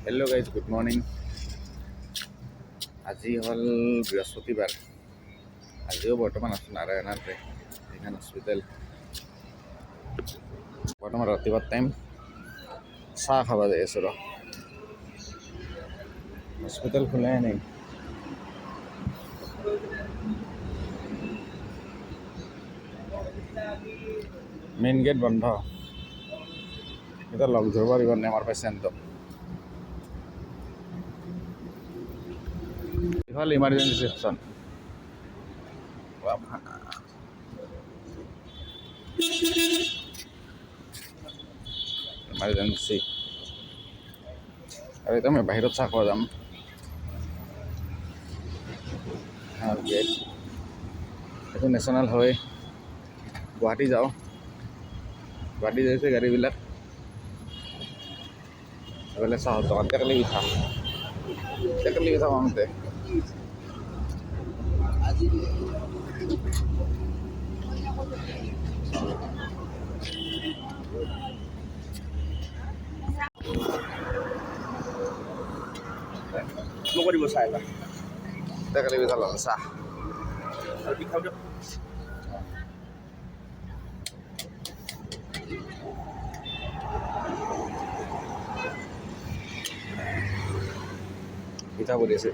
Hello' guys good morning. আজি হ'ল বৃহস্পতিবাৰ। আজিও বৰ্তমান আছোঁ নাৰায়ণাতে এইখন হস্পিটেল। বৰ্তমান ৰাতিপুৱা টাইম চাহ খাব যাই আছোঁ হস্পিটেল খোলাই নাই। মেইন গেট বন্ধ। এতিয়া লগ ধৰিব লাগিব আমাৰ পেচেণ্টক। ইফালে ইমাৰ্জেঞ্চি ছেকশ্যন। ইমাৰ্জেঞ্চি আৰু এতিয়া মই বাহিৰত চাহ খাব যাম। গেট এইটো নেশ্যনেল হয়, গুৱাহাটী যাওঁ। গুৱাহাটী যাইছে গাড়ীবিলাক এইফালে চাহৰ দোকান টেকেলি পিঠা মাওঁতে কৰিব চাই বা টেকেলি পিঠা ল'লে চাহ আৰু পিঠাও দিয়ক। পিঠা কৰি আছে।